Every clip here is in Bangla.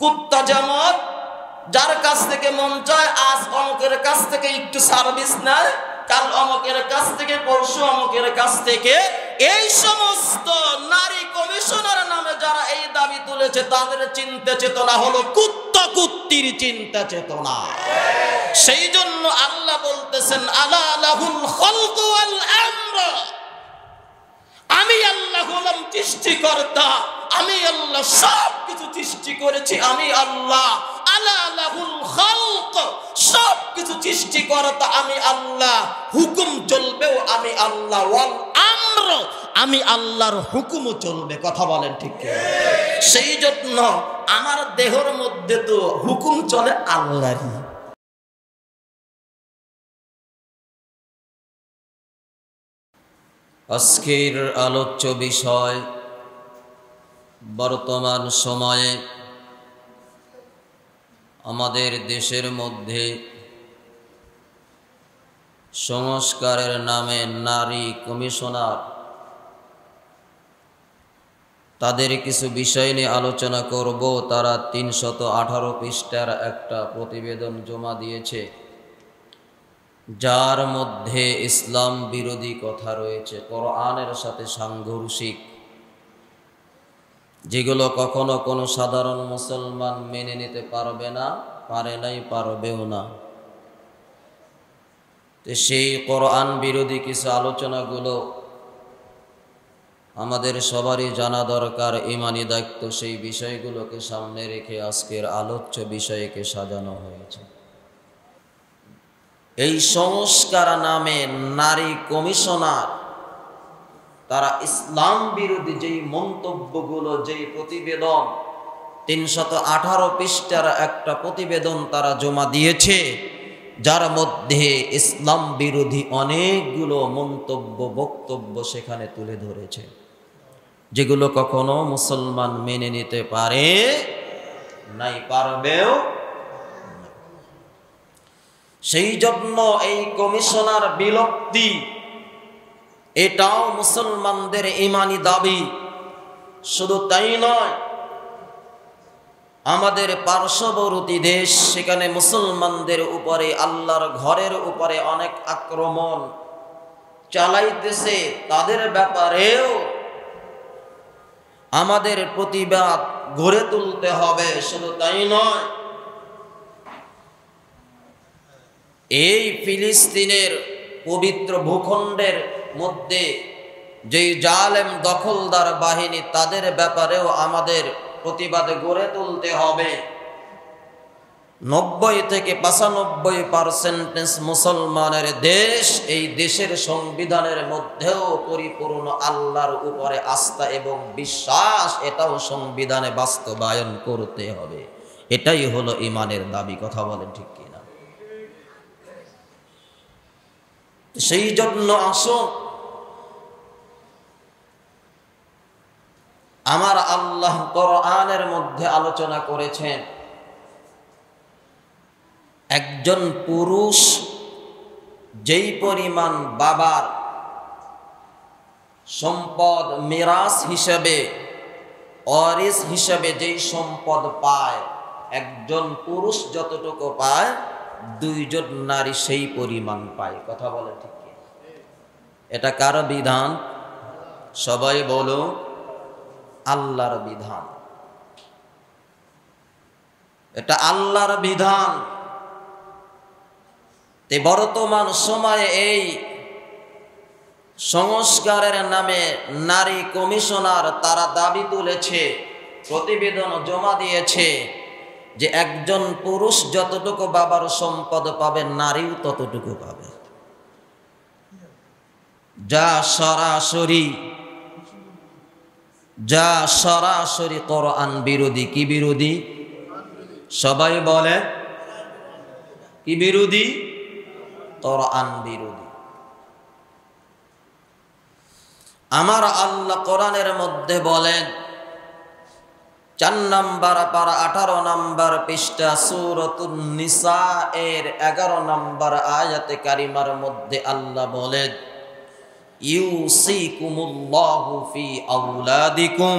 কুত্তা যেমন যার কাছ থেকে মন চায় আজ অমুকের কাছ থেকে একটু সার্ভিস নেয়, কাল অমুকের কাছ থেকে, পরশু অমুকের কাছ থেকে, এই সমস্ত নারী কমিশনার নামে যারা এই দাবি তুলেছে তাদের চিন্তা চেতনা হলো কুত্তা কুত্তির চিন্তা চেতনা। সেই জন্য আল্লাহ বলতেছেন আলা লাহুল খালকু ওয়াল আমর, আমি আল্লাহ হলাম সৃষ্টিকর্তা, আমি আল্লাহ সব কিছু সৃষ্টি করেছি, আমি আল্লাহ। আলা লাহুল খালক, সব কিছু সৃষ্টিকর্তা আমি আল্লাহ, হুকুম চলবেও আমি আল্লাহ, ওয়াল আমর, আমি আল্লাহর হুকুমও চলবে। কথা বলেন ঠিক কি? সেই জন্য আমার দেহের মধ্যে তো হুকুম চলে আল্লাহরই। আজকের আলোচ্য বিষয় বর্তমান সময়ে আমাদের দেশের মধ্যে সংস্কারের নামে নারী কমিশনার, তাদের কিছু বিষয় নিয়ে আলোচনা করব। তারা 318 পৃষ্ঠার একটা প্রতিবেদন জমা দিয়েছে, যার মধ্যে ইসলাম বিরোধী কথা রয়েছে, কোরআনের সাথে সাংঘর্ষিক, যেগুলো কখনো কোনো সাধারণ মুসলমান মেনে নিতে পারবে না, পারে নাই, পারবেও না। তো সেই কোরআন বিরোধী কিছু আলোচনাগুলো আমাদের সবারই জানা দরকার, ঈমানি দায়িত্ব। সেই বিষয়গুলোকে সামনে রেখে আজকের আলোচ্য বিষয়কে সাজানো হয়েছে। এই সংস্কার নামে নারী কমিশনার তারা ইসলাম বিরোধী যেই মন্তব্যগুলো, যেই প্রতিবেদন, 318 পৃষ্ঠার একটা প্রতিবেদন তারা জমা দিয়েছে, যার মধ্যে ইসলাম বিরোধী অনেকগুলো মন্তব্য, বক্তব্য সেখানে তুলে ধরেছে, যেগুলো কখনো মুসলমান মেনে নিতে পারে নাই, পারবেও। সেই জন্য এই কমিশনার বিলুপ্তি, এটাও মুসলমানদের ঈমানি দাবি। শুধু তাই নয়, আমাদের পার্শ্ববর্তী দেশ, সেখানে মুসলমানদের উপরে, আল্লাহর ঘরের উপরে অনেক আক্রমণ চালাইতেছে, তাদের ব্যাপারেও আমাদের প্রতিবাদ গড়ে তুলতে হবে। শুধু তাই নয়, এই ফিলিস্তিনের পবিত্র ভূখণ্ডের মধ্যে যেই জালেম দখলদার বাহিনী, তাদের ব্যাপারেও আমাদের প্রতিবাদে গড়ে তুলতে হবে। 90 থেকে 95% মুসলমানের দেশ, এই দেশের সংবিধানের মধ্যেও পরিপূর্ণ আল্লাহর উপরে আস্থা এবং বিশ্বাস, এটাও সংবিধানে বাস্তবায়ন করতে হবে। এটাই হলো ঈমানের দাবি। কথা বলেন ঠিক কিনা? সেই জন্য আসুন, আমার আল্লাহ কোরআনের মধ্যে আলোচনা করেছেন, একজন পুরুষ যেই পরিমাণ বাবার সম্পদ মিরাস হিসেবে, ওয়ারিস হিসেবে যেই সম্পদ পায়, একজন পুরুষ যতটুকু পায়, 2 জন নারী সেই পরিমাণ পায়। কথা বলে ঠিক কি? এটা কার বিধান? সবাই বলো, আল্লাহর বিধান। এটা আল্লাহর বিধান। বর্তমান সময়ে এই সংস্কারের নামে নারী কমিশনার তারা দাবি তুলেছে, প্রতিবেদন জমা দিয়েছে, যে একজন পুরুষ যতটুকু বাবার সম্পদ পাবে, নারীও ততটুকু পাবে, যা সরাসরি কোরআন বিরোধী। কি বিরোধী? সবাই বলে কি বিরোধী? কোরআন বিরোধী। আমার আল্লাহ কোরআনের মধ্যে বলেন, 4 নম্বর পারা 18 নম্বর পৃষ্ঠা সূরাতুন নিসা এর 11 নম্বর আয়াতে কারিমার মধ্যে আল্লাহ বলেন, ইউসিকুমুল্লাহু ফি আওলাদিকুম,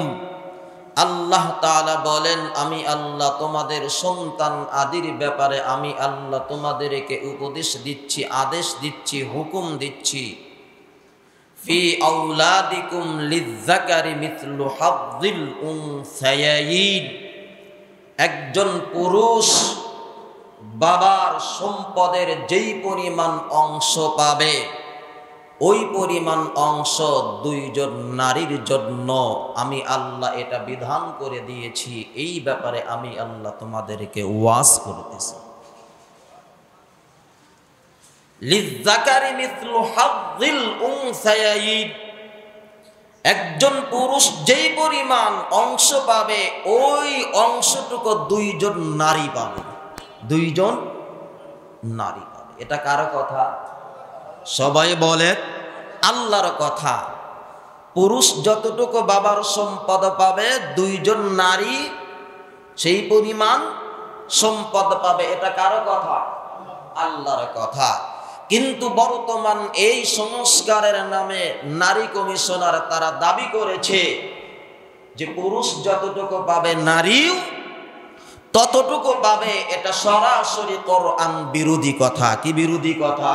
আল্লাহ তাআলা বলেন, আমি আল্লাহ তোমাদের সন্তান আদির ব্যাপারে আমি আল্লাহ তোমাদেরকে উপদেশ দিচ্ছি, আদেশ দিচ্ছি, হুকুম দিচ্ছি। ফি আওলাদিকুম লিযযাকারি মিথলু হাযযিল উনসায়াইন, একজন পুরুষ বাবার সম্পদের যেই পরিমাণ অংশ পাবে ওই পরিমাণ অংশ দুইজন নারীর জন্য আমি আল্লাহ এটা বিধান করে দিয়েছি। এই ব্যাপারে আমি আল্লাহ তোমাদেরকে ওয়াজ করতেছি। লিযযাকারি মিথলু হাযযিল উনসায়াইন, একজন পুরুষ যেই পরিমাণ অংশ পাবে ওই অংশটুকু দুইজন নারী পাবে, দুইজন নারী পাবে। এটা কার কথা? সবাই বলে আল্লাহর কথা। পুরুষ যতটুকু বাবার সম্পদ পাবে দুইজন নারী সেই পরিমাণ সম্পদ পাবে। এটা কার কথা? আল্লাহর কথা। কিন্তু বর্তমান এই সংস্কারের নামে নারী কমিশনার তারা দাবি করেছে যে পুরুষ যতটুকু পাবে নারীও ততটুকু পাবে। এটা সরাসরি কোরআন বিরোধী কথা। কি বিরোধী কথা?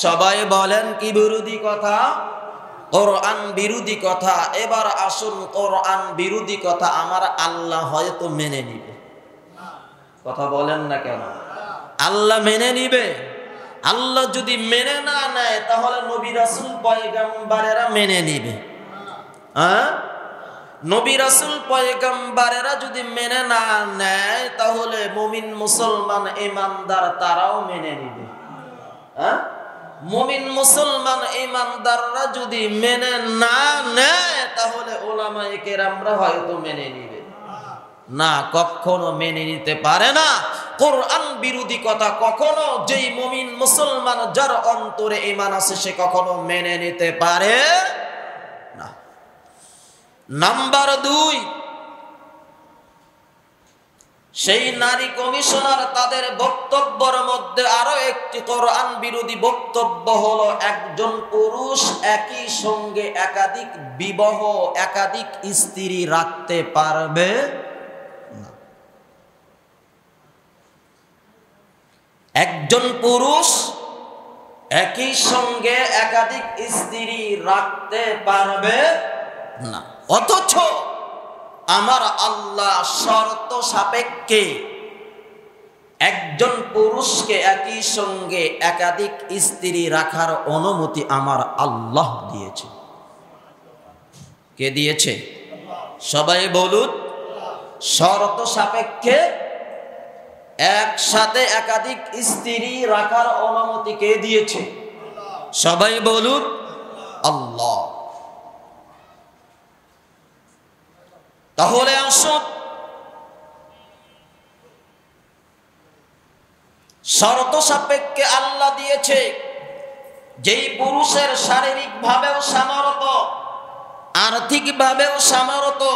সবাই বলেন কি বিরোধী কথা? কোরআন বিরোধী কথা। এবার আসুন, কোরআন বিরোধী কথা আমার আল্লাহ হয়তো মেনে নিবে। কথা বলেন না কেন? আল্লাহ মেনে নিবে? আল্লাহ যদি মেনে না নেয় তাহলে নবী রাসূল পয়গম্বরেরা মেনে নিবে। নবী রাসূল পয়গম্বরেরা যদি মেনে না নেয় তাহলে মুমিন মুসলমান ঈমানদার তারাও মেনে নিবে। মুমিন মুসলমান ঈমানদাররা যদি মেনে না নেয় তাহলে উলামায়ে কেরামরা হয়তো মেনে নিবে না, কখনো মেনে নিতে পারে না। কোরআন বিরোধী কথা কখনো যেই মুমিন মুসলমান যার অন্তরে ঈমান আছে সে কখনো মেনে নিতে পারে না। নাম্বার 2, সেই নারী কমিশনার তাদের বক্তব্যের মধ্যে আরো একটি কোরআন বিরোধী বক্তব্য হলো, একজন পুরুষ একই সঙ্গে একাধিক বিবাহ, একাধিক স্ত্রী রাখতে পারবে না। একজন পুরুষ একই সঙ্গে একাধিক স্ত্রী রাখতে পারবে না। অথচ আমার আল্লাহ শর্ত সাপেক্ষে একজন পুরুষকে একই সঙ্গে একাধিক স্ত্রী রাখার অনুমতি আমার আল্লাহ দিয়েছে। কে দিয়েছে? সবাই বলুন। শর্ত সাপেক্ষে একসাথে একাধিক স্ত্রী রাখার অনুমতি কে দিয়েছে? সবাই বলুন আল্লাহ। তাহলে আসুন, শর্ত সাপেক্ষে আল্লাহ দিয়েছে যেই পুরুষের শারীরিক ভাবেও সামর্থ্য, আর্থিক ভাবেও সামর্থ্য,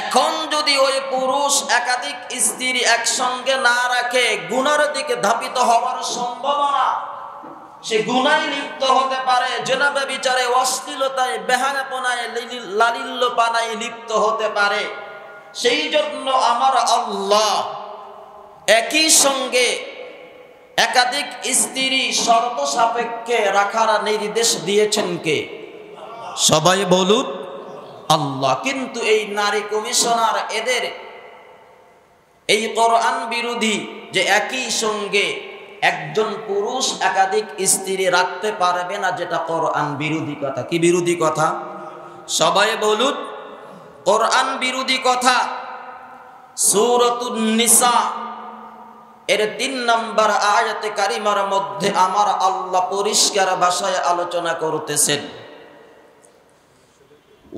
এখন যদি ওই পুরুষ একাধিক স্ত্রী একসঙ্গে না রাখে গুনার দিকে ধাবিত হওয়ার সম্ভাবনা, সে গুনায় লিপ্ত হতে পারে, জিনা ব্যভিচারে, অশ্লীলতায়, বেহায়াপনায়, লালিল্যপানায় লিপ্ত হতে পারে। সেই জন্য আমার আল্লাহ একই সঙ্গে একাধিক স্ত্রী শর্ত সাপেক্ষে রাখার নির্দেশ দিয়েছেন কে? সবাই বলুন আল্লাহ। কিন্তু এই নারী কমিশনার এদের এই কোরআন বিরোধী যে একই সঙ্গে একজন পুরুষ একাধিক স্ত্রী রাখতে পারবে না, যেটা কোরআন বিরোধী কথা। কি বিরোধী কথা? সবাই বলুন কোরআন বিরোধী কথা। সূরাতুন নিসা এর 3 নম্বর আয়াতে কারিমার মধ্যে আমার আল্লাহ পরিষ্কার ভাষায় আলোচনা করতেছেন,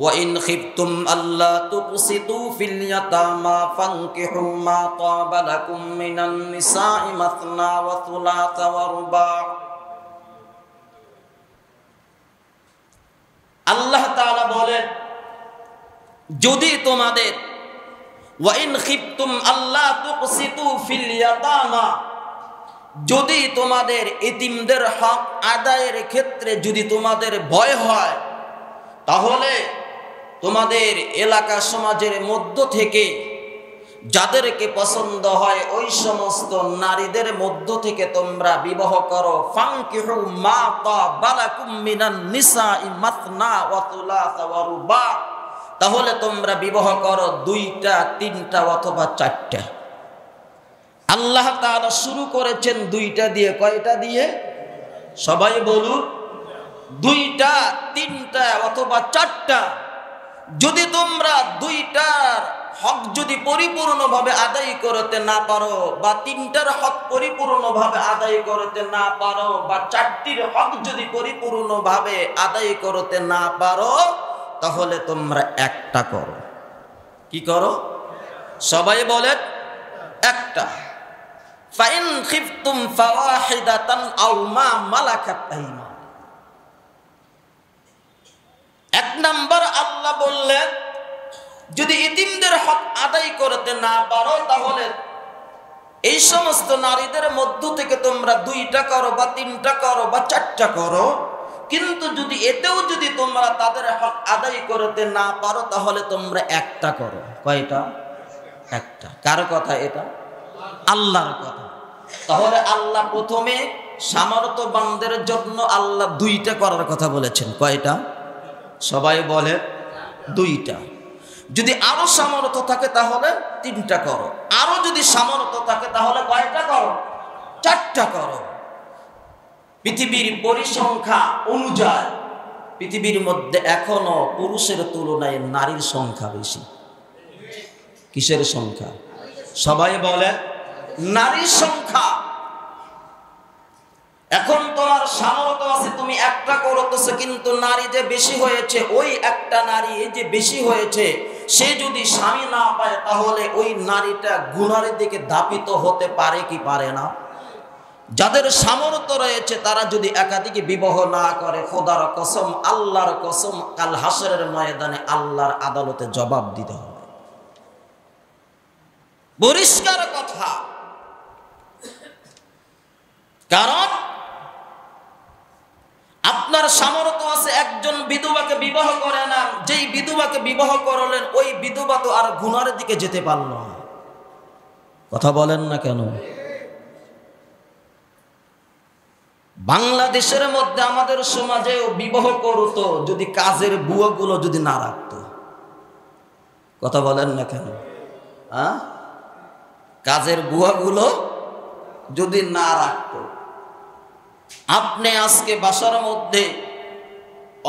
وَإِنْ خِفْتُمْ أَلَّا تُقْسِطُوا فِي الْيَتَامَى فَانكِحُوا مَا طَابَ لَكُم مِّنَ النِّسَاءِ مَثْنَى وَثُلَاثَ وَرُبَاعَ। আল্লাহ তাআলা বলেন, যদি তোমাদের وَإِنْ خِفْتُمْ أَلَّا تُقْسِطُوا فِي الْيَتَامَى, যদি তোমাদের এতিমদের হক আদায়ের ক্ষেত্রে যদি তোমাদের ভয় হয় তাহলে তোমাদের এলাকা সমাজের মধ্য থেকে যাদেরকে পছন্দ হয় ওই সমস্ত নারীদের মধ্য থেকে তোমরা বিবাহ করো। ফানকিহু মা তাবালাকুম মিনান নিসাই মাসনা ওয়া সুলাসা ওয়া রুবা। তাহলে তোমরা বিবাহ করো 2টা 3টা অথবা 4টা। আল্লাহ তাআলা শুরু করেছেন 2টা দিয়ে। কয়টা দিয়ে? সবাই বলুন। 2টা 3টা অথবা 4টা। যদি তোমরা 2টার হক যদি পরিপূর্ণভাবে আদায় করতে না পারো, বা 3টার হক পরিপূর্ণভাবে আদায় করতে না পারো, বা 4টির হক যদি পরিপূর্ণভাবে আদায় করতে না পারো, তাহলে তোমরা একটা করো। কি করো? সবাই বলেন একটা। ফাইন খিফতুম ফাওয়াহিদাতান আও মা মালাকাত আইমানুকুম। 1 নাম্বার আল্লাহ বললেন, যদি ইতিমদের হক আদায় করতে না পারো তাহলে এই সমস্ত নারীদের মধ্য থেকে তোমরা 2টা করো বা 3টা করো বা 4টা করো। কিন্তু যদি এতেও যদি তোমরা তাদের হক আদায় করতে না পারো তাহলে তোমরা একটা করো। কয়টা? একটা। কার কথা এটা? আল্লাহর কথা। তাহলে আল্লাহ প্রথমে সামর্থ্যবানদের জন্য আল্লাহ 2টা করার কথা বলেছেন। কয়টা? সবাই বলে 2টা। যদি আরো সামর্থ্য থাকে তাহলে 3টা করো। আরো যদি সামর্থ্য থাকে তাহলে কয়টা করো? 4টা করো। পৃথিবীর পরিসংখ্যা অনুযায়ী পৃথিবীর মধ্যে এখনো পুরুষের তুলনায় নারীর সংখ্যা বেশি। কিসের সংখ্যা? সবাই বলে নারীর সংখ্যা। এখন তোমার সামর্থ্য আছে, তুমি একটা করতেছো, কিন্তু নারী যে বেশি হয়েছে, ওই একটা নারী যে বেশি হয়েছে, সে যদি স্বামী না পায় তাহলে ওই নারীটা গুনাহের দিকে ধাপিত হতে পারে কি পারে না? যাদের সামর্থ্য রয়েছে তারা যদি একাধিক বিবাহ না করে, খোদার কসম, আল্লাহর কসম, কাল হাসরের ময়দানে আল্লাহর আদালতে জবাব দিতে হবে। পরিষ্কার কথা। কারণ আপনার সামর্থ্য আছে, একজন বিধবাকে বিবাহ করে না, যেই বিধবাকে বিবাহ করলেন ওই বিধবা তো আর গুনাহের দিকে যেতে পারল না। কথা বলেন না কেন? বাংলাদেশের মধ্যে আমাদের সমাজেও বিবাহ করতো যদি কাজের বুয়াগুলো যদি না রাখতো। কথা বলেন না কেন? কাজের বুয়াগুলো যদি না রাখতো। আপনি আজকে বাসার মধ্যে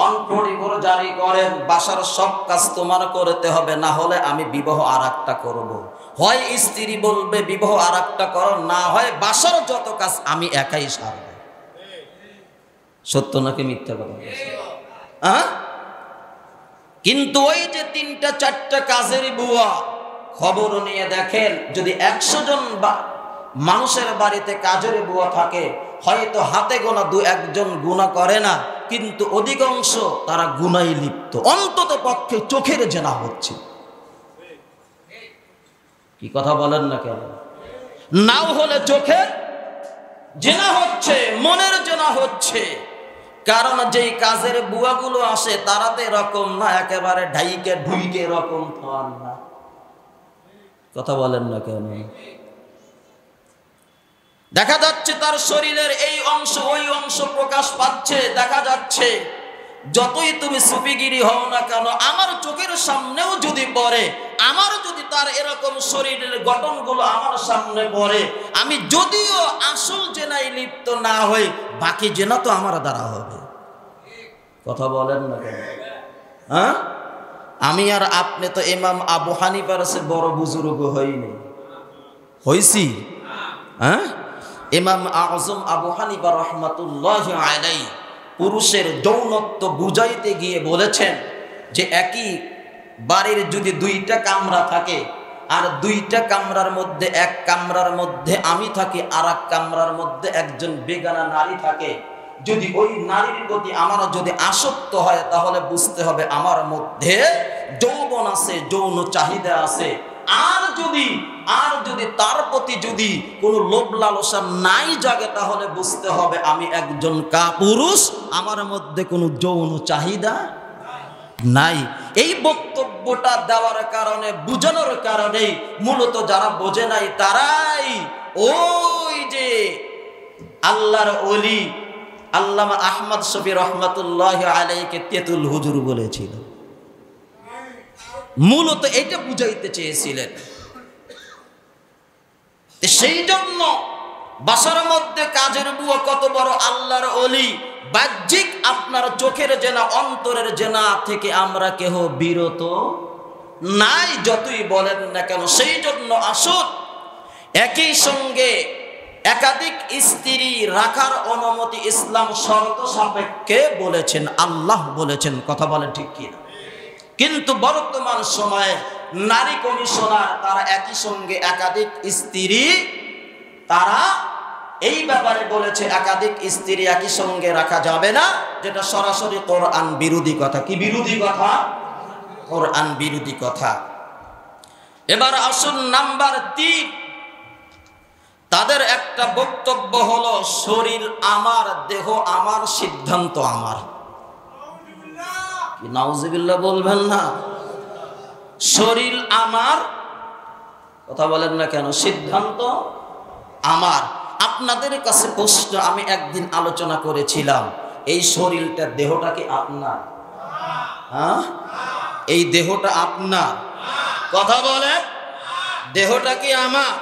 অনপরিবর জারি করেন, বাসার সব কাজ তোমার করতে হবে, না হলে আমি বিবাহ আর একটা করবো। হয় স্ত্রী বলবে বিবাহ আর একটা করো, না হয় বাসার যত কাজ আমি একাই সারব। সত্য নাকি মিথ্যা কথা? কিন্তু ওই যে 3টা 4টা কাজের বুয়া, খবর নিয়ে দেখেন, যদি 100 জন মানুষের বাড়িতে কাজের বুয়া থাকে, হয়তো হাতে গোনা 2-1 জন গুনাহ করে না, কিন্তু অধিকাংশ তারা গুনাহে লিপ্ত। অন্তত পক্ষে চোখের জেনা হচ্ছে। কি কথা বলেন না কেন? নাও হলে চোখের জেনা হচ্ছে, মনের জেনা হচ্ছে। কারণ যেই কাজের বুয়াগুলো আসে তারা তো এরকম না, একেবারে ঢাইকে ঢুইকে এরকম তো আর না। কথা বলেন না কেন? দেখা যাচ্ছে তার শরীরের এই অংশ ওই অংশ প্রকাশ পাচ্ছে। দেখা যাচ্ছে যতই তুমি সুফিগিরি হও না কেন, আমার চোখের সামনেও যদি পড়ে, আমার যদি তার এরকম শরীরের গঠনগুলো আমার সামনে পড়ে, আমি যদিও আসল জেনায় লিপ্ত না হই, বাকি জেনা তো আমার দ্বারা হবে। কথা বলেন না কেন? আমি আর আপনি তো ইমাম আবু হানিফার সে বড় বুজুর্গ হইনি, হইছি? ইমাম আযম আবু হানিফা রাহমাতুল্লাহি আলাইহি পুরুষের যৌনত্ব বুঝাইতে গিয়ে বলেছেন যে একই বাড়ির যদি 2টা কামরা থাকে, আর 2টা কামরার মধ্যে এক কামরার মধ্যে আমি থাকি, আর এক কামরার মধ্যে একজন বেগানা নারী থাকে, যদি ওই নারীর প্রতি আমার যদি আসক্ত হয় তাহলে বুঝতে হবে আমার মধ্যে যৌবন আছে, যৌন চাহিদা আছে। আর যদি তার প্রতি যদি কোনো লোভ লালসা নাই জাগে তাহলে বুঝতে হবে আমি একজন কাপুরুষ, আমার মধ্যে কোনো যৌন চাহিদা। নাই। এই বক্তব্যটা দেওয়ার কারণে, বুঝানোর কারণে মূলত যারা বোঝে নাই তারাই ওই যে আল্লাহর ওলি আল্লামা আহমদ শফি রহমাতুল্লাহ আলাইহিকে তেতুল হুজুর বলেছিল। মূলত এটা বুঝাইতে চেয়েছিলেন। সেই জন্য বাসার মধ্যে কাজের বুয়া কত বড় আল্লাহর ওলি, বাহ্যিক আপনার চোখের জেনা অন্তরের জেনা থেকে আমরা কেহ বিরত নাই, যতই বলেন না কেন। সেই জন্য আসুন, একই সঙ্গে একাধিক স্ত্রী রাখার অনুমতি ইসলাম শর্ত সাপেক্ষে বলেছেন, আল্লাহ বলেছেন। কথা বলেন ঠিক কিনা? কিন্তু বর্তমান সময়ে নারী কমিশনার তারা একই সঙ্গে একাধিক স্ত্রী, তারা এই ব্যাপারে বলেছে একাধিক স্ত্রী একই সঙ্গে রাখা যাবে না, যেটা সরাসরি কোরআন বিরোধী কথা। কি বিরোধী কথা? কোরআন বিরোধী কথা। এবার আসুন নাম্বার 3, তাদের একটা বক্তব্য হলো শরীর আমার, দেহ আমার, সিদ্ধান্ত আমার। নাউজুবিল্লাহ বলবেন না? শরীর আমার, কথা বলেন না কেন? সিদ্ধান্ত আমার। আপনাদের কাছে প্রশ্ন, আমি একদিন আলোচনা করেছিলাম, এই শরীরটা, দেহটা কি আপনার? হ্যাঁ, এই দেহটা আপনার? কথা বলে, দেহটা কি আমার?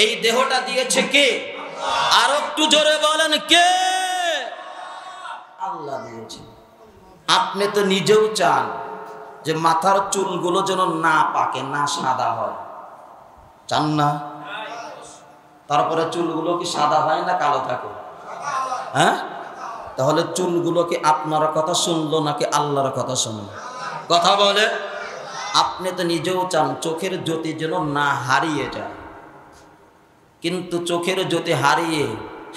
এই দেহটা দিয়েছে কে? আর একটু জোরে বলেন, কে? আল্লাহ দিয়েছে। আপনি তো নিজেও চান যে মাথার চুলগুলো যেন না পাকে, না সাদা হয়, চান না? তারপরে চুলগুলো কি সাদা হয় না কালো থাকে? হ্যাঁ, তাহলে চুলগুলো কি আপনার কথা শুনলো নাকি আল্লাহর কথা শুনলো? কথা বলে, আপনি তো নিজেও চান চোখের জ্যোতি যেন না হারিয়ে যায়, কিন্তু চোখের জ্যোতি হারিয়ে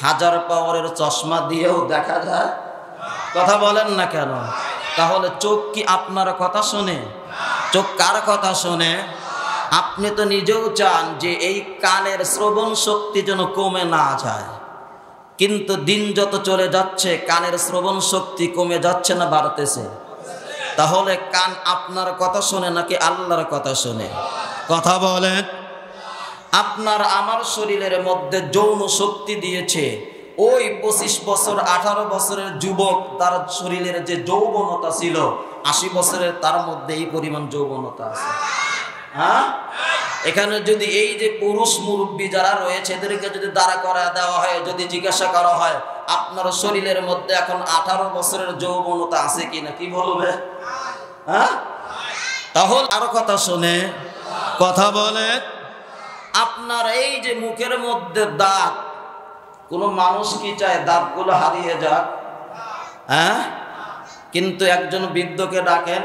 1000 পাওয়ারের চশমা দিয়েও দেখা যায়। কথা বলেন না কেন? তাহলে চোখ কি আপনার কথা শোনে? চোখ কার কথা শোনে? আপনি তো নিজেও চান যে এই কানের শ্রবণ শক্তি যেন কমে না যায়, কিন্তু দিন যত চলে যাচ্ছে কানের শ্রবণ শক্তি কমে যাচ্ছে না বাড়তেছে? তাহলে কান আপনার কথা শোনে নাকি আল্লাহর কথা শোনে? কথা বলেন। আপনার আমার শরীরের মধ্যে যৌন শক্তি দিয়েছে ওই 25 বছর 18 বছরের যুবক, তার শরীরের যে যৌবনতা ছিল 80 বছরের, তার মধ্যে এই পরিমাণ যৌবনতা আছে। হ্যাঁ, এখানে যদি এই যে পুরুষ মুরব্বী যারা রয়েছে এদেরকে যদি দাঁড়া করা দেওয়া হয়, যদি জিজ্ঞাসা করা হয় আপনার শরীরের মধ্যে এখন 18 বছরের যৌবনতা আছে কিনা, কি বলবে? হ্যাঁ, তাহলে আরো কথা শুনে, কথা বলে। আপনার এই যে মুখের মধ্যে দাঁত, কোন মানুষ কি চায় দাঁতগুলো হারিয়ে যাক? হ্যাঁ, কিন্তু একজন বৃদ্ধকে ডাকেন,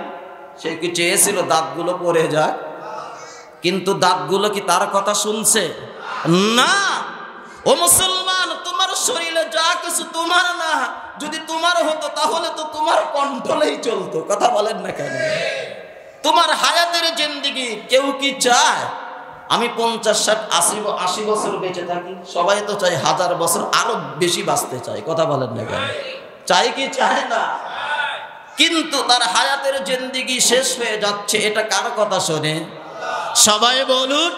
সে কি চেয়েছিল দাঁতগুলো পড়ে যাক? কিন্তু দাঁতগুলো কি তার কথা শুনছে? না। ও মুসলমান, তোমার শরীরে যা কিছু তোমার না, যদি তোমার হতো তাহলে তো তোমার কন্ট্রোলেই চলতো। কথা বলেন না কেন? তোমার হায়াতের জিন্দেগি কেউ কি চায় আমি 50, 60, 80 বছর বেঁচে থাকি? সবাই তো চাই 1000 বছর আরো বেশি বাঁচতে চায়। কথা বলেন না কেন? চাই কি চায় না? কিন্তু তার হায়াতের জিন্দেগি শেষ হয়ে যাচ্ছে, এটা কার কথা শোনে? সবাই বলুন।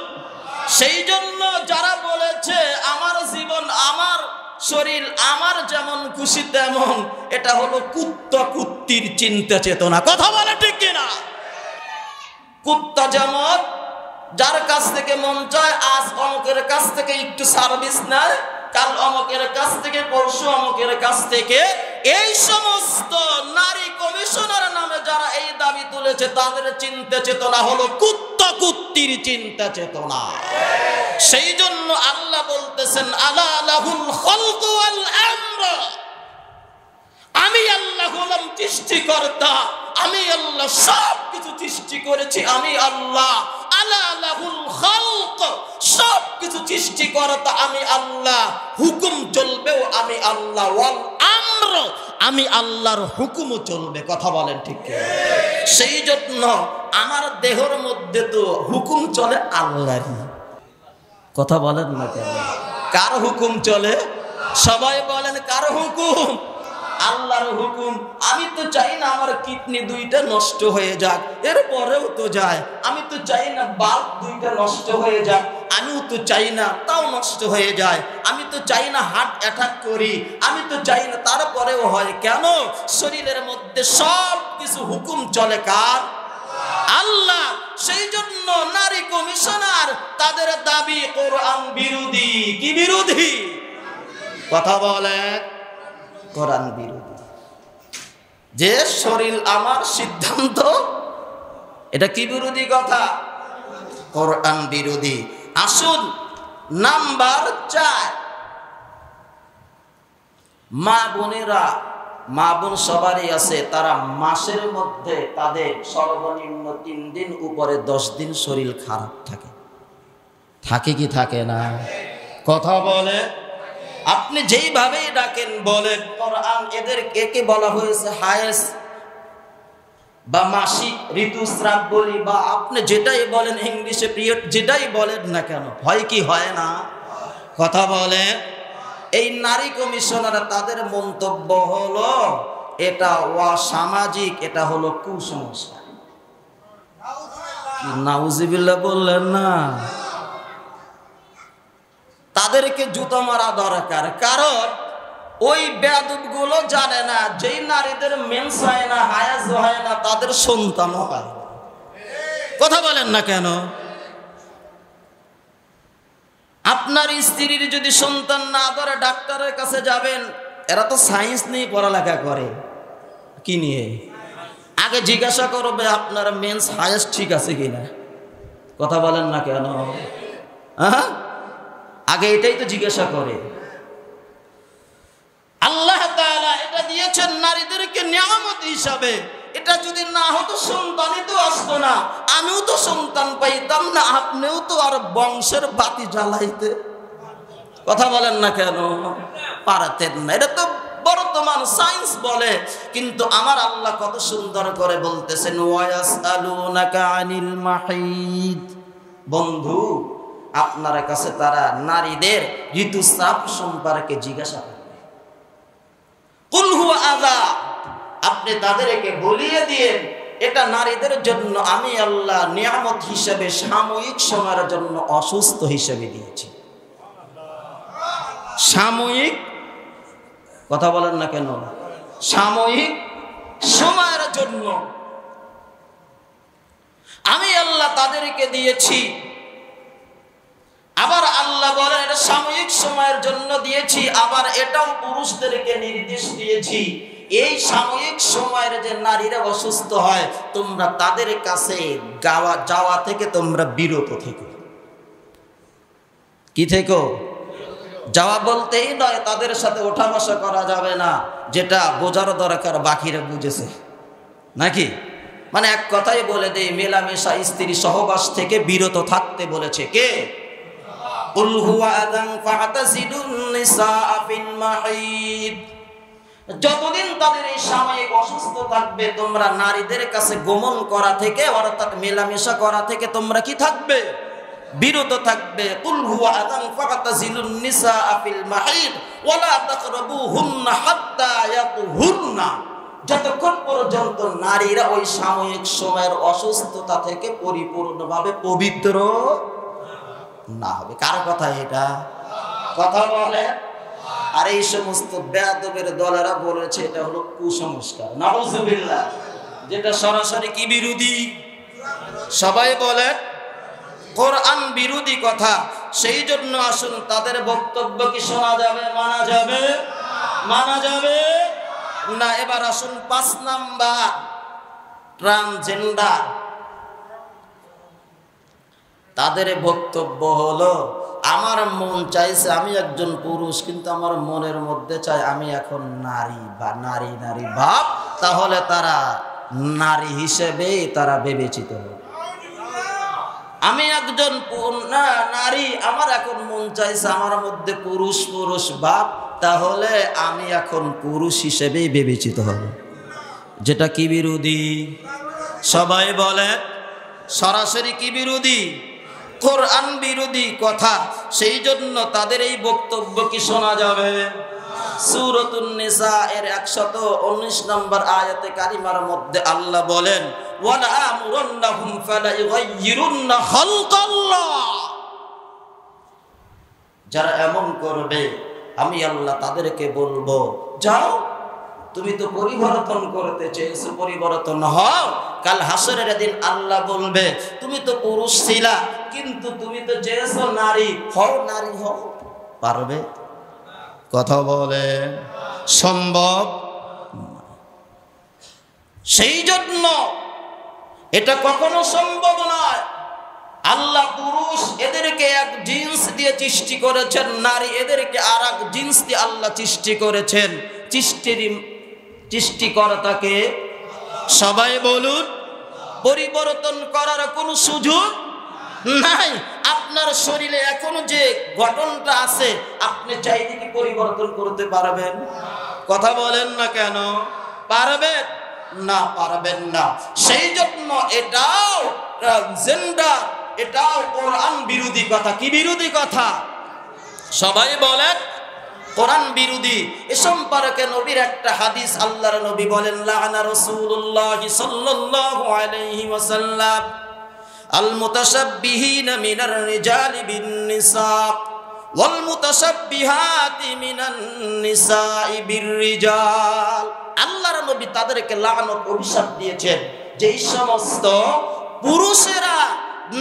সেই জন্য যারা বলেছে আমার জীবন আমার শরীর আমার যেমন খুশি তেমন, এটা হলো কুত্তা কুত্তির চিন্তা চেতনা। কথা বলে ঠিক কিনা? কুত্তা যেমন যার কাছ থেকে মন চায় আজ অমুকের কাছ থেকে একটু সার্ভিস নেয়, কাল অমুকের কাছ থেকে, পরশু অমুকের কাছ থেকে, এই সমস্ত নারী কমিশনার নামে যারা এই দাবি তুলেছে তাদের চিন্তা চেতনা হলো কুত্তা কুত্তির চিন্তা চেতনা। সেই জন্য আল্লাহ বলতেছেন আলা লাহুল খালকু ওয়াল আমর, আমি আল্লাহ হলাম সৃষ্টিকর্তা, আমি আল্লাহ সব কিছু সৃষ্টি করেছি, আমি আল্লাহ। আলা লাহুল খালক, সব কিছু সৃষ্টিকর্তা আমি আল্লাহ, হুকুম চলবেও আমি আল্লাহ, ওয়াল আমর, আমি আল্লাহর হুকুমও চলবে। কথা বলেন ঠিক কি? সেই জন্য আমার দেহের মধ্যে তো হুকুম চলে আল্লাহরই। কথা বলেন না কেন? কার হুকুম চলে? সবাই বলেন কার হুকুম? আল্লাহর হুকুম। আমি তো চাই না আমার কিডনি দুইটা নষ্ট হয়ে যাক, এরপরেও তো যায়। আমি তো চাই না বাল্ব দুইটা নষ্ট হয়ে যাক, আমিও তো চাই না, তাও নষ্ট হয়ে যায়। আমি তো চাই না হার্ট অ্যাটাক করি, আমি তো চাই না, তারপরেও হয়। কেন? শরীরের মধ্যে সব কিছু হুকুম চলে কার? আল্লাহ। সেই জন্য নারী কমিশনার তাদের দাবি কোরআন বিরোধী। কি বিরোধী? কথা বলে কোরআন বিরোধী। যে শরীর আমার সিদ্ধান্ত, এটা কি বিরোধী কথা? কোরআন বিরোধী। আসুন নাম্বার 4, মা বোনেরা, মা বোন সবারই আছে, তারা মাসের মধ্যে তাদের সর্বনিম্ন 3 দিন উপরে 10 দিন শরীর খারাপ থাকে। থাকে কি থাকে না? কথা বলে। আপনি যেইভাবেই ডাকেন বলেন, কোরআন এদের কে বলা হয়েছে হায়েস বা মাসিক ঋতুস্রাব বলি, বা আপনি যেটাই বলেন ইংলিশে পিরিয়ড, যেটাই বলেন না কেন, হয় কি হয় না? কথা বলে। এই নারী কমিশনার তাদের মন্তব্য হলো এটা অসামাজিক, এটা হলো কুসংস্কার। নাউজুবিল্লাহ বললেন না? তাদেরকে জুতো মারা দরকার। কারণ ওই বেয়াদবগুলো জানে না যেই নারীদের মেন্স হয় না, হায়াজ হয় না, তাদের সন্তান হয়। কথা বলেন না কেন? আপনার স্ত্রীর যদি সন্তান না ধরে ডাক্তারের কাছে যাবেন। এরা তো সায়েন্স নিয়ে পড়ালেখা করে। কি নিয়ে? আগে জিজ্ঞাসা করবে আপনার মেন্স হায়াজ ঠিক আছে কিনা। কথা বলেন না কেন? আগে এটাই তো জিজ্ঞাসা করে। আল্লাহ তাআলা এটা দিয়েছেন নারীদেরকে নিয়ামত হিসাবে। এটা যদি না হতো সন্তানই তো আসতো না, আমিও তো সন্তান পাইতাম না, আপনিও তো আর বংশের বাতি জ্বালাইতে, কথা বলেন না কেন, পারতেন না। এটা তো বর্তমান সায়েন্স বলে। কিন্তু আমার আল্লাহ কত সুন্দর করে বলতেছেন, ওয়ায়াসআলুনাকা আনিল মাহিদ। বন্ধু, আপনার কাছে তারা নারীদের ঋতুস্রাব সম্পর্কে জিজ্ঞাসা করে। কুল হুয়া আযা, আপনি তাদেরকে বলিয়ে দিয়েন এটা নারীদের জন্য আমি আল্লাহ নিয়ামত হিসেবে সাময়িক সময়ের জন্য অসুস্থ হিসেবে দিয়েছি। সাময়িক, কথা বলেন না কেন, সাময়িক সময়ের জন্য আমি আল্লাহ তাদেরকে দিয়েছি। আবার আল্লাহ বলেন এটা সাময়িক সময়ের জন্য দিয়েছি, আবার এটাও পুরুষদেরকে নির্দেশ দিয়েছি এই সাময়িক সময়ের যে নারীরা অসুস্থ হয় তোমরা তাদের কাছে যাওয়া থেকে তোমরা বিরত থেকো। কি থেকো? যাওয়া বলতেই নয় তাদের সাথে ওঠা বসা করা যাবে না, যেটা বোঝার দরকার বাকিরা বুঝেছে নাকি। মানে এক কথাই বলে দেই, মেলামেশা স্ত্রী সহবাস থেকে বিরত থাকতে বলেছে কে? কুল হুয়া আযান ফাতাজিদুন নিসাআ ফিল মাহিদ। যতদিন তাদের এই সাময়িক অসুস্থ থাকবে তোমরা নারীদের কাছে গমন করা থেকে, অর্থাৎ মেলামেশা করা থেকে তোমরা কি থাকবে? বিরত থাকবে। কুল হুয়া আযান ফাতাজিলুন নিসাআ ফিল মাহিদ ওয়ালা তাকরাবুহুন্না হাত্তা ইয়াতুহুরনা। যতক্ষণ পর্যন্ত নারীরা ওই সাময়িক সময়ের অসুস্থতা থেকে পরিপূর্ণভাবে পবিত্র না হবে। কার কথা এটা? কথা বলে। আর এই সমস্ত বেয়াদবের দলেরা বলেছে এটা হলো কুসংস্কার, নাউজুবিল্লাহ, যেটা সরাসরি কি বিরোধী? সবাই বলে কোরআন বিরোধী কথা। সেই জন্য আসুন তাদের বক্তব্য কি শোনা যাবে, মানা যাবে? মানা যাবে না। এবার আসুন 5 নাম্বার, ট্রান্সজেন্ডার। তাদের বক্তব্য হলো আমার মন চাইছে আমি একজন পুরুষ, কিন্তু আমার মনের মধ্যে চাই আমি এখন নারী, বা নারী নারী ভাব, তাহলে তারা নারী হিসেবে তারা বিবেচিত হবে। আমি একজন নারী, আমার এখন মন চাইছে আমার মধ্যে পুরুষ পুরুষ ভাব, তাহলে আমি এখন পুরুষ হিসেবেই বিবেচিত হব। যেটা কি বিরোধী? সবাই বলে সরাসরি কি বিরোধী? কোরআন বিরোধী কথা। সেই জন্য তাদের এই বক্তব্য কি শোনা যাবে? সূরাতুন নিসা এর 119 নম্বর আয়াতে কারিমার মধ্যে আল্লাহ বলেন ওয়ালা আমুরুন্নাহুম ফালা ইউগাইয়িরুন্না খালকাল্লাহ, যারা এমন করবে আমি আল্লাহ তাদেরকে বলবো যাও তুমি তো পরিবর্তন করতে চেয়েছো, পরিবর্তন হও। কাল হাসরের দিন আল্লাহ বলবে তুমি তো পুরুষ ছিলা কিন্তু তুমি তো চেয়েছো নারী হও, নারী হও। পারবে? কথা বলে সম্ভব? সেই জন্য এটা কখনো সম্ভব নয়। আল্লাহ পুরুষ এদেরকে এক জিন্স দিয়ে সৃষ্টি করেছেন, নারী এদেরকে আর এক জিন্স দিয়ে আল্লাহ সৃষ্টি করেছেন। সৃষ্টিকর্তাকে সবাই বলুন। পরিবর্তন করার কোনো সুযোগ নাই। আপনার শরীরে এখনো যে গঠনটা আছে আপনি চাইলে কি পরিবর্তন করতে পারবেন? কথা বলেন না কেন? পারবেন না? পারবেন না। সেই জন্য এটাও ট্রান্সজেন্ডার, এটাও কোরআন বিরোধী কথা। কি বিরোধী কথা? সবাই বলেন কোরআন বিরোধী। এ সম্পর্কে নবীর একটা হাদিস, আল্লাহর নবী বলেন লাআনা রাসূলুল্লাহ সাল্লাল্লাহু আলাইহি ওয়াসাল্লাম আল মুতাশাব্বিহিনা মিনার রিজালি বিন নিসা ওয়াল মুতাশাব্বিহাতি মিনান নিসাই বির রিজাল। আল্লাহর নবী তাদেরকে লানত অভিশাপ দিয়েছেন যেই সমস্ত পুরুষেরা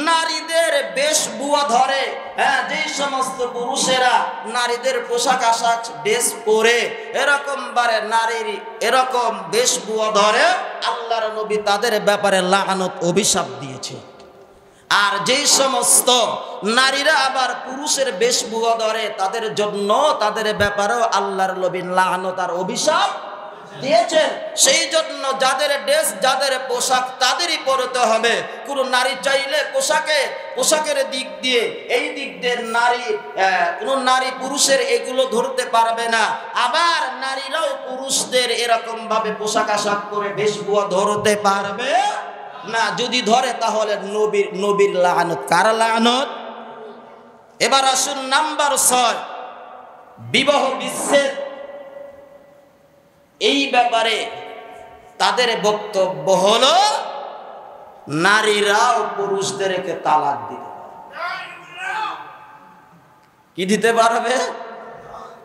নারীদের বেশভূষা ধরে, হ্যাঁ, যেই সমস্ত পুরুষেরা নারীদের পোশাক আশাক ড্রেস পরে এরকম বারে নারীর এরকম বেশভূষা ধরে, আল্লাহর নবী তাদের ব্যাপারে লানত অভিশাপ দিয়েছে। আর যেই সমস্ত নারীরা আবার পুরুষের বেশভূষা ধরে তাদের জন্য তাদের ব্যাপারেও আল্লাহর নবী লানত আর অভিশাপ দিয়েছেন। সেই জন্য যাদের ড্রেস যাদের পোশাক তাদেরই পরতে হবে। কোন নারী চাইলে পোশাকের দিক দিয়ে এই দিক দিয়ে কোন নারী পুরুষের এগুলো ধরতে পারবে না। আবার নারীরাও পুরুষদের এরকম ভাবে পোশাক আশাক করে বেশভূষা ধরতে পারবে না। যদি ধরে তাহলে নবীর লানত। কার লানত? এবার আসুন নাম্বার 6, বিবাহ বিচ্ছেদ। এই ব্যাপারে তাদের বক্তব্য হলো নারীরাও পুরুষদেরকে তালাক দিতে পারবে। কি দিতে পারবে?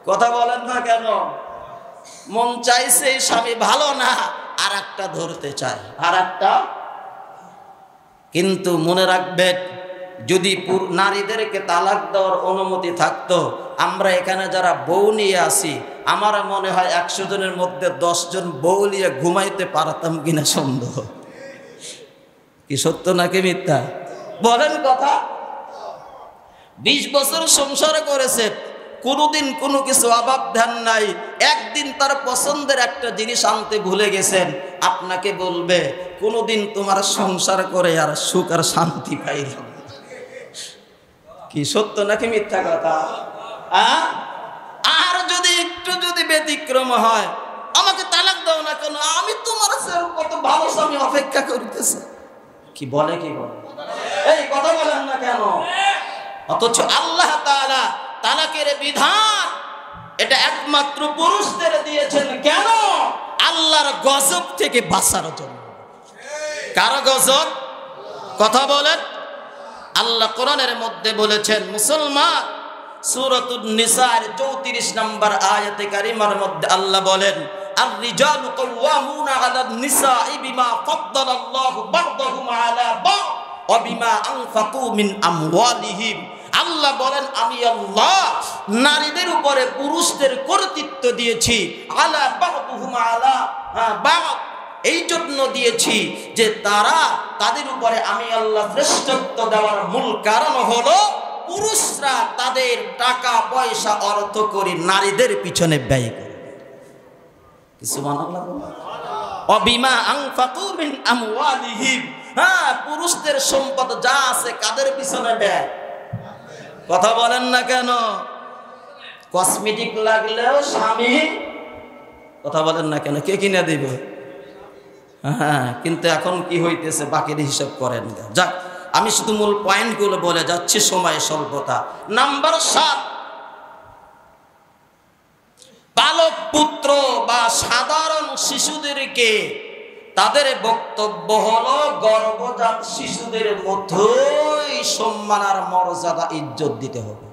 কথা বলেন না কেন? মন চাইছে স্বামী ভালো না আর একটা ধরতে চায়, আর একটা। কিন্তু মনে রাখবেন যদি নারীদেরকে তালাক দেওয়ার অনুমতি থাকতো, আমরা এখানে যারা বউ নিয়ে আসি আমার মনে হয় 100 জনের মধ্যে 10 জন বউ নিয়ে ঘুমাইতে পারতাম কিনা সন্দেহ। কি সত্য নাকি মিথ্যা বলেন কথা? 20 বছর সংসার করেছে, কোনোদিন কোনো কিছু অভাব ধ্যান নাই। একদিন তার পছন্দের একটা জিনিস আনতে ভুলে গেছেন, আপনাকে বলবে কোনোদিন তোমার সংসার করে আর সুখ আর শান্তি পাইলাম। কি সত্য নাকি মিথ্যা কথা? আর যদি একটু যদি ব্যতিক্রম হয়, আমাকে তালাক দাও না কেন, আমি তোমার কত ভালো স্বামী অপেক্ষা করতেছে। কি বলে? কি বলে? এই কথা বলেন না কেন? অথচ আল্লাহ তাআলা তালাকের বিধান এটা একমাত্র পুরুষদের দিয়েছেন। কেন? আল্লাহর গজব থেকে বাঁচার জন্য। কার গজব? কথা বলেন। আল্লাহ কোরআনের মধ্যে বলেছেন, মুসলমান সূরাতুন নিসার 34 নম্বর আয়াতে কারিমার মধ্যে আল্লাহ বলেন আর-রিজালু কাওয়ামুনা আলান নিসাই বিমা ফাদ্দালাল্লাহু বা'দাহুম আলা বা'দ ওয়া বিমা আনফাকু মিন আমওয়ালিহিম। আল্লাহ বলেন আমি আল্লাহ নারীদের উপরে পুরুষদের কর্তৃত্ব দিয়েছি, আলা বা'দুহুম আলা বা'দ, এই জন্য দিয়েছি যে তাদের উপরে আমি আল্লাহ শ্রেষ্ঠত্ব দেওয়ার মূল কারণ হলো পুরুষরা তাদের টাকা পয়সা অর্থ করে নারীদের পিছনে ব্যয় করে। কিছু সুবহানাল্লাহ বলেন। অবিমা আনফাকু মিন আমওয়ালিহিম, হ্যাঁ, পুরুষদের সম্পদ যা আছে কাদের পিছনে ব্যয়? কথা বলেন না কেন? কসমেটিক লাগলেও স্বামী, কথা বলেন না কেন, কে কিনে দিবে? হ্যাঁ, কিন্তু এখন কি হইতেছে বাকির হিসাব করেন। যাক, আমি শুধু মূল পয়েন্টগুলো বলে যাচ্ছি, সময় স্বল্পতা। নাম্বার 7, বালক পুত্র বা সাধারণ শিশুদেরকে তাদের বক্তব্য হলো গর্ভজাত শিশুদের মধ্যেই সম্মান আর মর্যাদা ইজ্জত দিতে হবে।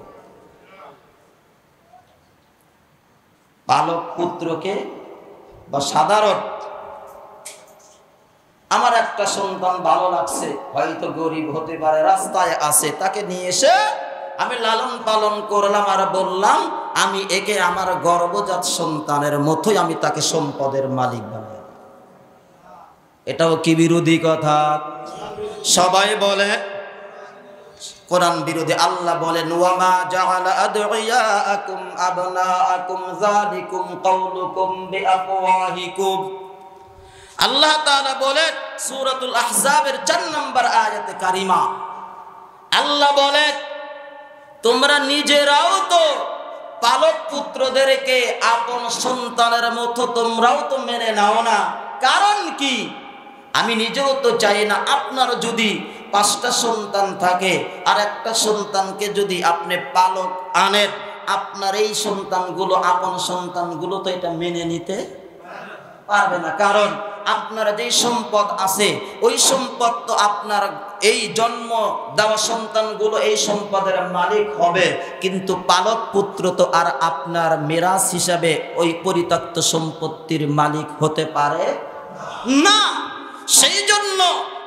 বালক পুত্রকে বা সাধারণ, আমার একটা সন্তান ভালো লাগছে, হয়তো গরিব হতে পারে, রাস্তায় আছে, তাকে নিয়ে এসে আমি লালন পালন করলাম আর বললাম আমি একে আমার গর্ভজাত সন্তানের মতোই আমি তাকে সম্পদের মালিক বানাই। এটাও কি বিরোধী কথা? সবাই বলে কোরআন বিরোধী। আল্লাহ বলেন ওয়ামা জাআলা আদইয়াকুম আবনাআকুম যালিকুম কাউলুকুম বিআফওয়াহিকুম। আল্লাহ তাআলা বলেন সূরাতুল আহজাবের 4 নম্বর আয়াতে কারিমা, আল্লাহ বলেন তোমরা নিজেরাও তো পালক পুত্রদেরকে আপন সন্তানের মতো তোমরাও তো মেনে নাও না। কারণ কি? আমি নিজেও তো চাই না আপনার যদি 5টা সন্তান থাকে আর একটা সন্তানকে যদি আপনি পালক আনেন, আপনার এই সন্তানগুলো আপন সন্তানগুলো তো এটা মেনে নিতে পারবে না। কারণ আপনার যে সম্পদ আছে ওই সম্পদ তো আপনার এই জন্ম দেওয়া সন্তানগুলো এই সম্পদের মালিক হবে, কিন্তু পালক পুত্র তো আর আপনার মিরাস হিসাবে ওই পরিত্যক্ত সম্পত্তির মালিক হতে পারে না। সেই জন্য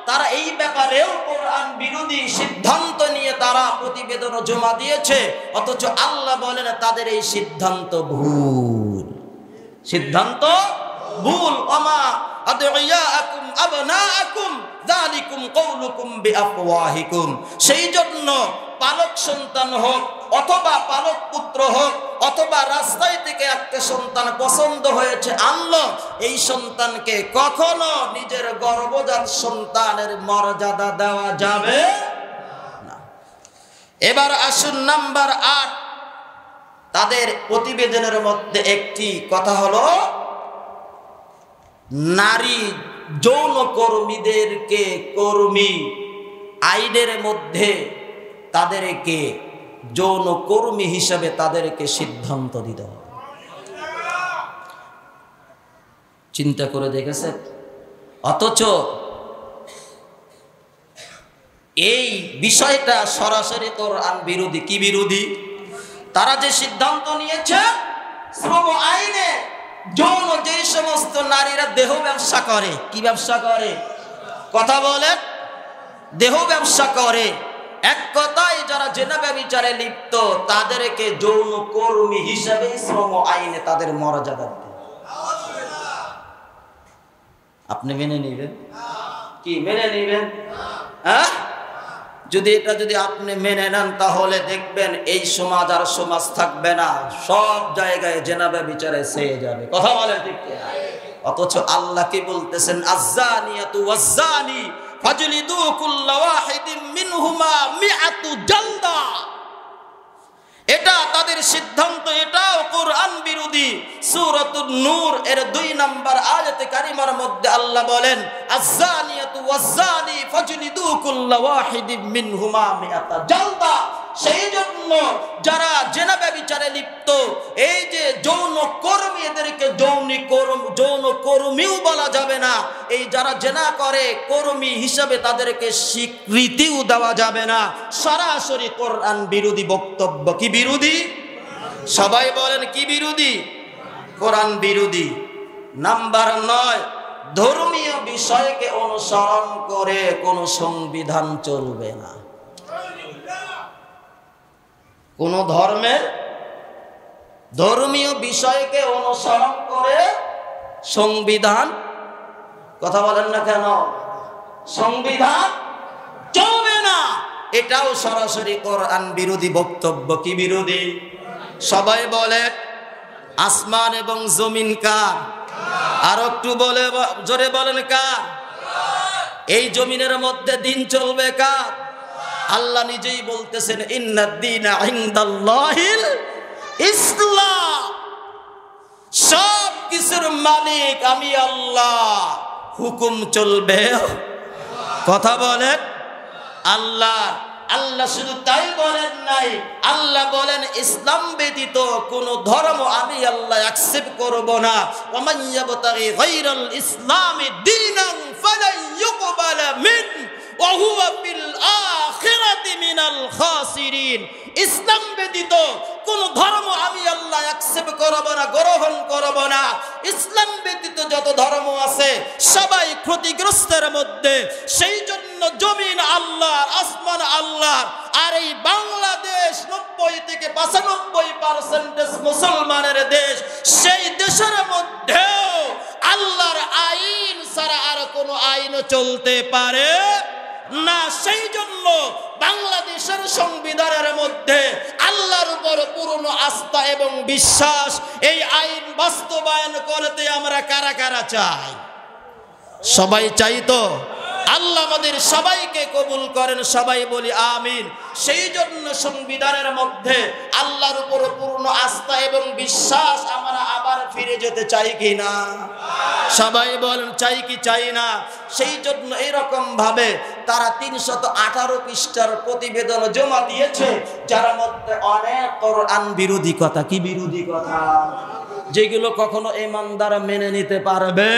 তারা এই ব্যাপারেও কোরআন বিরোধী সিদ্ধান্ত নিয়ে তারা প্রতিবেদন জমা দিয়েছে, অথচ আল্লাহ বলেন তাদের এই সিদ্ধান্ত ভুল, সিদ্ধান্ত ভুল। ওমা আদইয়াকুম আবনাআকুম যালিকুম কাউলুকুম বিআফওয়াহিকুম। সেই জন্য পালক সন্তান হোক অথবা পালক পুত্র হোক অথবা রাস্তায় থেকে একটা সন্তান পছন্দ হয়েছে আনলো, এই সন্তানকে কখনো নিজের গর্ভজাত সন্তানের মর্যাদা দেওয়া যাবে না। এবার আসুন নাম্বার 8, তাদের প্রতিবেদনের মধ্যে একটি কথা হলো নারী যৌন কর্মীদেরকে কর্মী আইনের মধ্যে তাদেরকে যৌন কর্মী হিসাবে তাদেরকে সিদ্ধান্ত দিতে হবে। চিন্তা করে দেখেছেন? অথচ এই বিষয়টা সরাসরি কোরআন বিরোধী। কি বিরোধী? তারা যে সিদ্ধান্ত নিয়েছে শ্রম আইনে যৌন যে সমস্ত নারীরা দেহ ব্যবসা করে, কি ব্যবসা করে? কথা বলেন, দেহ ব্যবসা করে। এক কথায় যারা জেনা ব্যভিচারে লিপ্ত তাদেরকে যৌন কর্মী হিসাবে শ্রম আইনে তাদের মর্যাদা দিতে। আপনি মেনে নেবেন? কি মেনে নেবেন? হ্যাঁ, যদি আপনি মেনে নেন তাহলে দেখবেন এই সমাজ আর সমাজ থাকবে না, সব জায়গায় জেনা ব্যভিচারে ছেয়ে যাবে। কথা বলেন ঠিক কিনা? অথচ আল্লাহ কি বলতেছেন? আয-যানিয়াতু ওয়াজ-যানি ফাজলিদু কুল্লা ওয়াহিদিন মিনহুমা মিআতু জালদা। এটা তাদের সিদ্ধান্ত, এটাও কোরআন বিরোধী। সূরাতুন নূর এর 2 নম্বর আয়াতে কারিমার মধ্যে আল্লাহ বলেন আয-যানিয়াতু ওয়াজ-যানি ফাজলিদু কুল্লা ওয়াহিদিন মিনহুমা মিআতা জালদা। সেই জন্য যারা জেনা ব্যভিচারে লিপ্ত, এই যে যৌন কর্মী, এদেরকে যৌন কর্মীও বলা যাবে না। এই যারা জেনা করে কর্মী হিসাবে তাদেরকে স্বীকৃতিও দেওয়া যাবে না। সরাসরি কোরআন বিরোধী বক্তব্য। কি বিরোধী? সবাই বলেন কি বিরোধী? কোরআন বিরোধী। নাম্বার 9, ধর্মীয় বিষয়কে অনুসরণ করে কোনো সংবিধান চলবে না। কোন ধর্মের ধর্মীয় বিষয়কে অনুসরণ করে সংবিধান, কথা বলেন না কেন, সংবিধান চলবে না। এটাও সরাসরি কোরআন বিরোধী বক্তব্য। কি বিরোধী? সবাই বলে আসমান এবং জমিন কার? আর একটু বলে জোরে বলেন কার? এই জমিনের মধ্যে দিন চলবে কার? আল্লাহ নিজেই বলতেছেন ইন্নাদ-দীনা ইনদাল্লাহিল ইসলাম। সব কিছুর মালিক আমি আল্লাহ, হুকুম চলবে, কথা বলেন আল্লাহ। আল্লাহ শুধু তাই বলেন নাই, আল্লাহ আল্লাহ বলেন ইসলাম ব্যতীত কোন ধর্ম আমি আল্লাহ অ্যাকসেপ্ট করব না। ওমান ইয়াবতাগি গায়রাল ইসলামি দীনান ফালান ইউকবালা মিন ওয়া হুয়া ফিল আখিরাতি মিনাল খাসিরিন। ইসলাম ব্যতীত কোন ধর্ম আমি আল্লাহ অ্যাকসেপ্ট করব না, গ্রহণ করব না। ইসলাম ব্যতীত যত ধর্ম আছে সবাই ক্ষতিগ্রস্তের মধ্যে। সেই জন্য জমিন আল্লাহর, আসমান আল্লাহর, আর এই বাংলাদেশ 90 থেকে 95% মুসলমানের দেশ। সেই দেশের মধ্যেও আল্লাহর আইন ছাড়া আর কোনো আইন চলতে পারে না। সেই জন্য বাংলাদেশের সংবিধানের মধ্যে আল্লাহর উপর পূর্ণ আস্থা এবং বিশ্বাস, এই আইন বাস্তবায়ন করতে আমরা কারা কারা চাই? সবাই চাই তো? আল্লাহ আমাদের সবাইকে কবুল করেন, সবাই বলি আমিন। সেই জন্য সংবিধানের মধ্যে আল্লাহর উপর পূর্ণ আস্থা এবং বিশ্বাস আমরা আবার ফিরে যেতে চাই কি না? সবাই বলেন চাই কি চাই না? সেই জন্য এইরকম ভাবে তারা 318 পৃষ্ঠার প্রতিবেদন জমা দিয়েছে, যার মধ্যে অনেক কোরআন বিরোধী কথা। কি বিরোধী কথা? যেগুলো কখনো ইমানদার মেনে নিতে পারবে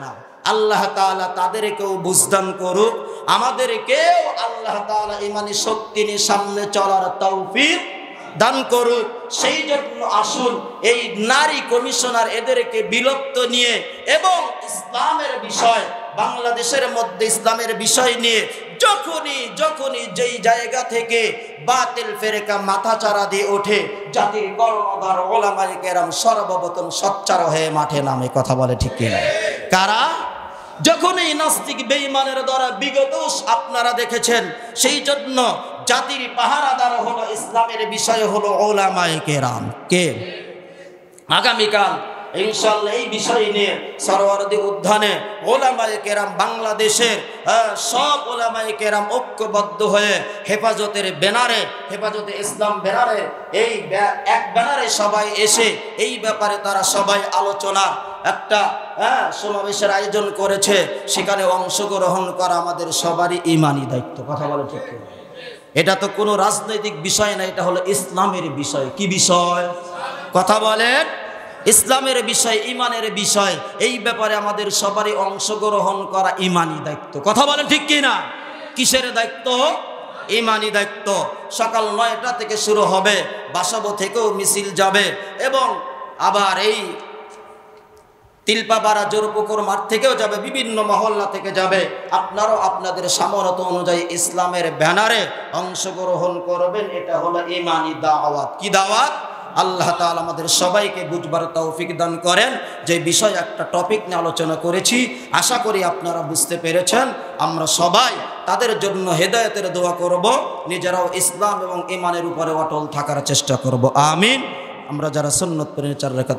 না। আল্লাহ তাআলা তাদেরকেও বুঝদান করুক, আমাদেরকেও আল্লাহ তাআলা ঈমানি শক্তি নিয়ে সামনে চলার তৌফিক দান করুক। সেই জন্য আসুন এই নারী কমিশনার এদেরকে বিলুপ্ত নিয়ে এবং ইসলামের বিষয়, বাংলাদেশের মধ্যে ইসলামের বিষয় নিয়ে যখনই যেই জায়গা থেকে বাতিল ফেরেকা মাথাচাড়া দিয়ে ওঠে, জাতির কর্ণধার ওলামায়ে কেরাম সর্বপ্রথম সোচ্চার হয়ে মাঠে নামে। কথা বলে ঠিক কিনা? কারা? যখনই নাস্তিক বেঈমানের দ্বারা বিগত আপনারা দেখেছেন। সেই জন্য জাতির পাহারাদার হলো, ইসলামের বিষয় হলো ওলামায়ে কেরাম। কে? আগামীকাল ইনশাআল্লাহ এই বিষয় নিয়ে সরওয়ারদী উদ্যানে ওলামায়ে কেরাম, বাংলাদেশের সব ওলামায়ে কেরাম ঐক্যবদ্ধ হয়ে হেফাজতের ব্যানারে, হেফাজতে ইসলাম ব্যানারে, এই এক ব্যানারে সবাই এসে এই ব্যাপারে তারা সবাই আলোচনা একটা সমাবেশের আয়োজন করেছে। সেখানে অংশগ্রহণ করা আমাদের সবারই ঈমানি দায়িত্ব। কথা বলে ঠিক? এটা তো কোনো রাজনৈতিক বিষয় না, এটা হলো ইসলামের বিষয়। কি বিষয়? কথা বলেন। ইসলামের বিষয়, ঈমানের বিষয়। এই ব্যাপারে আমাদের সবারই অংশগ্রহণ করা ঈমানি দায়িত্ব। কথা বলেন ঠিক কি না? কিসের দায়িত্ব? ঈমানি দায়িত্ব। সকাল 9টা থেকে শুরু হবে, বাসাবো থেকেও মিছিল যাবে এবং আবার এই তিলপাপাড়া জোরপুকুর মাঠ থেকেও যাবে, বিভিন্ন মহল্লা থেকে যাবে। আপনারাও আপনাদের সামর্থ্য অনুযায়ী ইসলামের ব্যানারে অংশগ্রহণ করবেন। এটা হলো ঈমানি দাওয়াত। কি দাওয়াত? আল্লাহ তাআলা আমাদের সবাইকে বুঝবার তৌফিক দান করেন। যে বিষয় একটা টপিক নিয়ে আলোচনা করেছি, আশা করি আপনারা বুঝতে পেরেছেন। আমরা সবাই তাদের জন্য হেদায়েতের দোয়া করব, নিজেরাও ইসলাম এবং ঈমানের উপরে অটল থাকার চেষ্টা করব। আমিন। আমরা যারা সুন্নত পড়ে 4 রাকাত